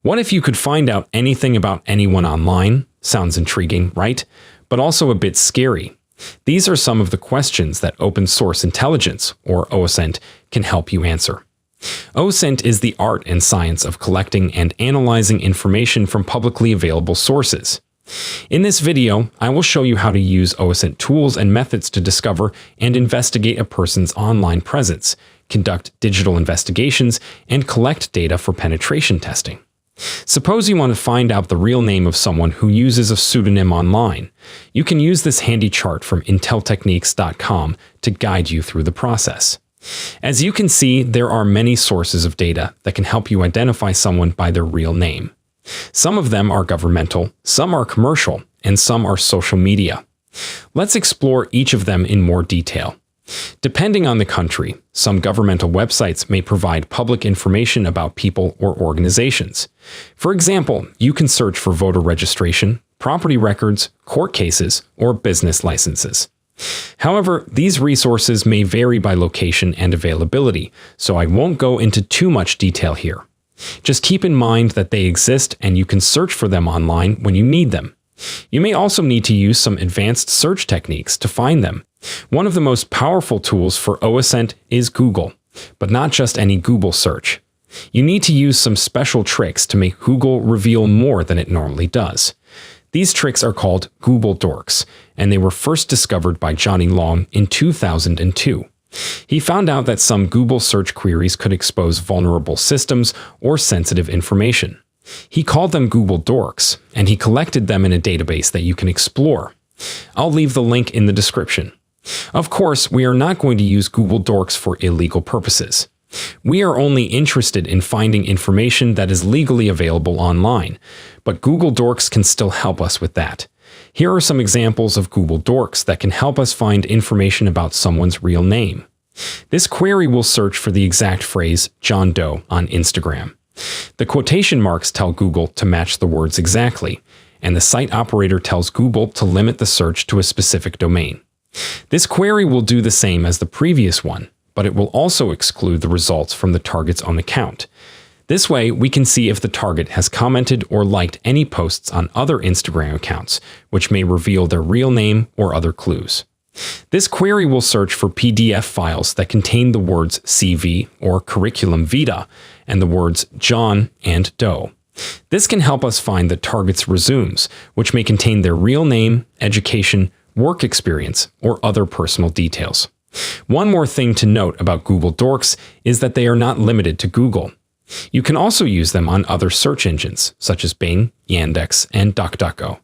What if you could find out anything about anyone online? Sounds intriguing, right? But also a bit scary. These are some of the questions that open source intelligence, or OSINT, can help you answer. OSINT is the art and science of collecting and analyzing information from publicly available sources. In this video, I will show you how to use OSINT tools and methods to discover and investigate a person's online presence, conduct digital investigations, and collect data for penetration testing. Suppose you want to find out the real name of someone who uses a pseudonym online. You can use this handy chart from inteltechniques.com to guide you through the process. As you can see, there are many sources of data that can help you identify someone by their real name. Some of them are governmental, some are commercial, and some are social media. Let's explore each of them in more detail. Depending on the country, some governmental websites may provide public information about people or organizations. For example, you can search for voter registration, property records, court cases, or business licenses. However, these resources may vary by location and availability, so I won't go into too much detail here. Just keep in mind that they exist and you can search for them online when you need them. You may also need to use some advanced search techniques to find them. One of the most powerful tools for OSINT is Google, but not just any Google search. You need to use some special tricks to make Google reveal more than it normally does. These tricks are called Google dorks, and they were first discovered by Johnny Long in 2002. He found out that some Google search queries could expose vulnerable systems or sensitive information. He called them Google dorks, and he collected them in a database that you can explore. I'll leave the link in the description. Of course, we are not going to use Google dorks for illegal purposes. We are only interested in finding information that is legally available online, but Google dorks can still help us with that. Here are some examples of Google dorks that can help us find information about someone's real name. This query will search for the exact phrase John Doe on Instagram. The quotation marks tell Google to match the words exactly, and the site operator tells Google to limit the search to a specific domain. This query will do the same as the previous one, but it will also exclude the results from the target's own account. This way, we can see if the target has commented or liked any posts on other Instagram accounts, which may reveal their real name or other clues. This query will search for PDF files that contain the words CV or curriculum vitae and the words John and Doe. This can help us find the target's resumes, which may contain their real name, education, work experience, or other personal details. One more thing to note about Google dorks is that they are not limited to Google. You can also use them on other search engines, such as Bing, Yandex, and DuckDuckGo.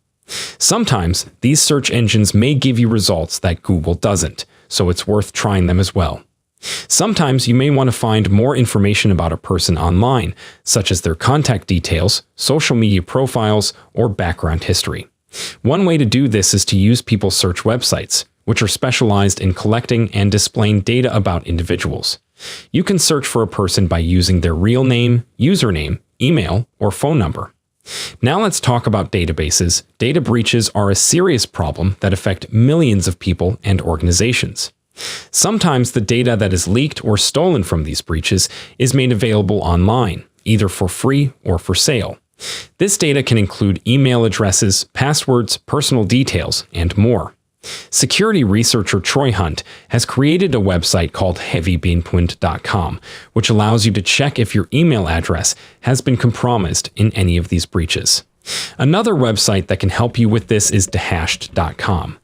Sometimes, these search engines may give you results that Google doesn't, so it's worth trying them as well. Sometimes you may want to find more information about a person online, such as their contact details, social media profiles, or background history. One way to do this is to use people search websites, which are specialized in collecting and displaying data about individuals. You can search for a person by using their real name, username, email, or phone number. Now let's talk about databases. Data breaches are a serious problem that affect millions of people and organizations. Sometimes the data that is leaked or stolen from these breaches is made available online, either for free or for sale. This data can include email addresses, passwords, personal details, and more. Security researcher Troy Hunt has created a website called heavybeanpoint.com, which allows you to check if your email address has been compromised in any of these breaches. Another website that can help you with this is dehashed.com.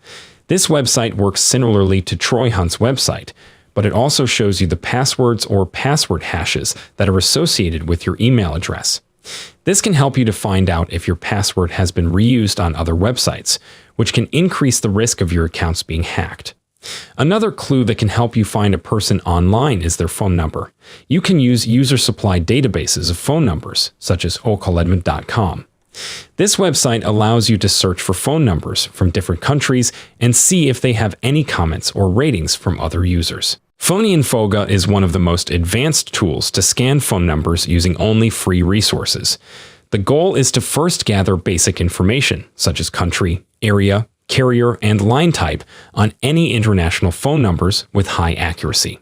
This website works similarly to Troy Hunt's website, but it also shows you the passwords or password hashes that are associated with your email address. This can help you to find out if your password has been reused on other websites, which can increase the risk of your accounts being hacked. Another clue that can help you find a person online is their phone number. You can use user-supplied databases of phone numbers, such as okoledman.com. This website allows you to search for phone numbers from different countries and see if they have any comments or ratings from other users. Phoneinfoga is one of the most advanced tools to scan phone numbers using only free resources. The goal is to first gather basic information, such as country, area, carrier, and line type on any international phone numbers with high accuracy.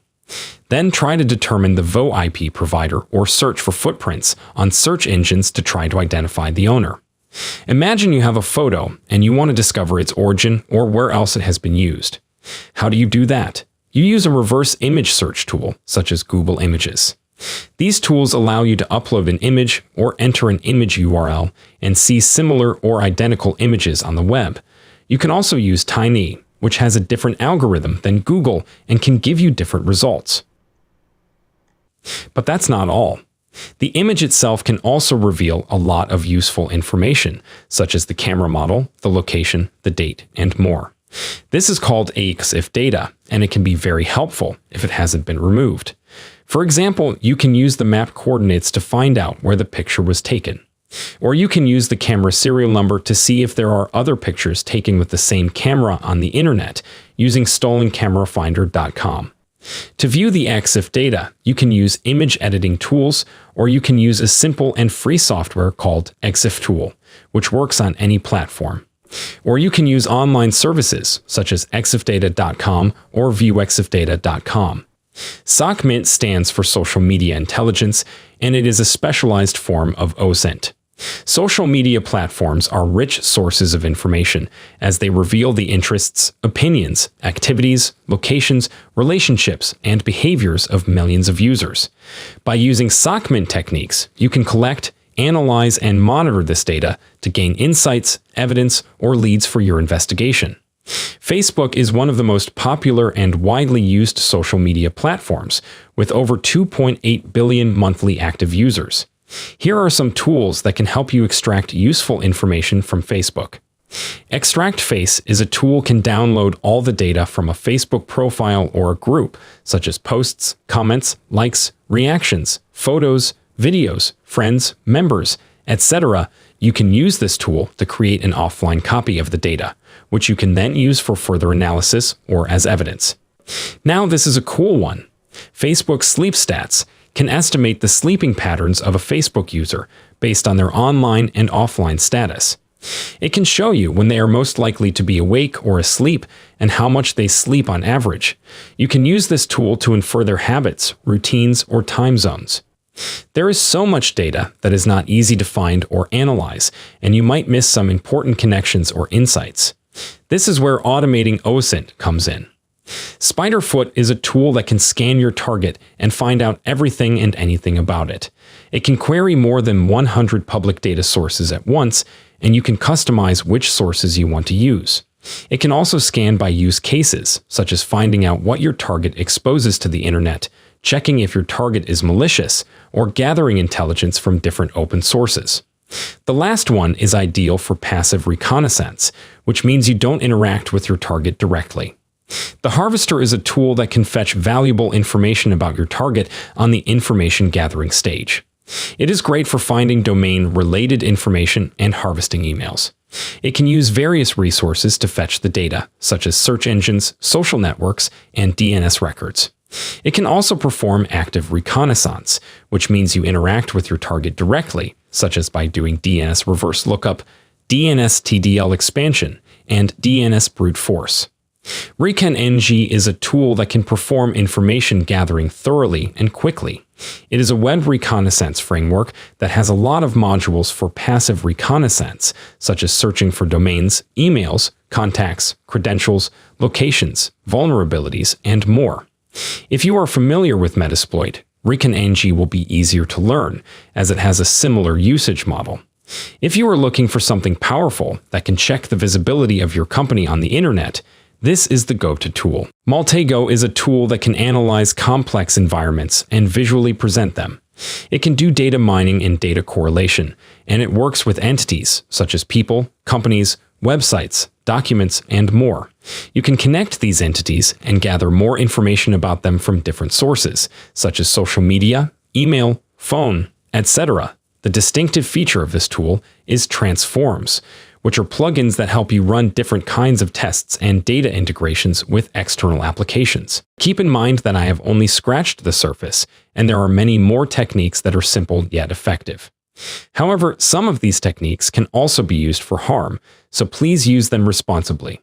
Then try to determine the VoIP provider or search for footprints on search engines to try to identify the owner. Imagine you have a photo and you want to discover its origin or where else it has been used. How do you do that? You use a reverse image search tool, such as Google Images. These tools allow you to upload an image or enter an image URL and see similar or identical images on the web. You can also use Tiny, which has a different algorithm than Google and can give you different results. But that's not all. The image itself can also reveal a lot of useful information, such as the camera model, the location, the date, and more. This is called EXIF data, and it can be very helpful if it hasn't been removed. For example, you can use the map coordinates to find out where the picture was taken. Or you can use the camera serial number to see if there are other pictures taken with the same camera on the internet using stolencamerafinder.com. To view the EXIF data, you can use image editing tools, or you can use a simple and free software called EXIF Tool, which works on any platform. Or you can use online services such as exifdata.com or viewexifdata.com. SOCMINT stands for Social Media Intelligence, and it is a specialized form of OSINT. Social media platforms are rich sources of information as they reveal the interests, opinions, activities, locations, relationships, and behaviors of millions of users. By using SOCMINT techniques, you can collect, analyze, and monitor this data to gain insights, evidence, or leads for your investigation. Facebook is one of the most popular and widely used social media platforms, with over 2.8 billion monthly active users. Here are some tools that can help you extract useful information from Facebook. Extract Face is a tool can download all the data from a Facebook profile or a group, such as posts, comments, likes, reactions, photos, videos, friends, members, etc. You can use this tool to create an offline copy of the data, which you can then use for further analysis or as evidence. Now this is a cool one. Facebook Sleep Stats can estimate the sleeping patterns of a Facebook user based on their online and offline status. It can show you when they are most likely to be awake or asleep and how much they sleep on average. You can use this tool to infer their habits, routines, or time zones. There is so much data that is not easy to find or analyze, and you might miss some important connections or insights. This is where automating OSINT comes in. Spiderfoot is a tool that can scan your target and find out everything and anything about it. It can query more than 100 public data sources at once, and you can customize which sources you want to use. It can also scan by use cases, such as finding out what your target exposes to the internet, checking if your target is malicious, or gathering intelligence from different open sources. The last one is ideal for passive reconnaissance, which means you don't interact with your target directly. The Harvester is a tool that can fetch valuable information about your target on the information gathering stage. It is great for finding domain-related information and harvesting emails. It can use various resources to fetch the data, such as search engines, social networks, and DNS records. It can also perform active reconnaissance, which means you interact with your target directly, such as by doing DNS reverse lookup, DNS TDL expansion, and DNS brute force. ReconNG is a tool that can perform information gathering thoroughly and quickly. It is a web reconnaissance framework that has a lot of modules for passive reconnaissance, such as searching for domains, emails, contacts, credentials, locations, vulnerabilities, and more. If you are familiar with Metasploit, ReconNG will be easier to learn, as it has a similar usage model. If you are looking for something powerful that can check the visibility of your company on the internet, this is the go-to tool. Maltego is a tool that can analyze complex environments and visually present them. It can do data mining and data correlation, and it works with entities such as people, companies, websites, documents, and more. You can connect these entities and gather more information about them from different sources, such as social media, email, phone, etc. The distinctive feature of this tool is transforms, which are plugins that help you run different kinds of tests and data integrations with external applications. Keep in mind that I have only scratched the surface, and there are many more techniques that are simple yet effective. However, some of these techniques can also be used for harm, so please use them responsibly.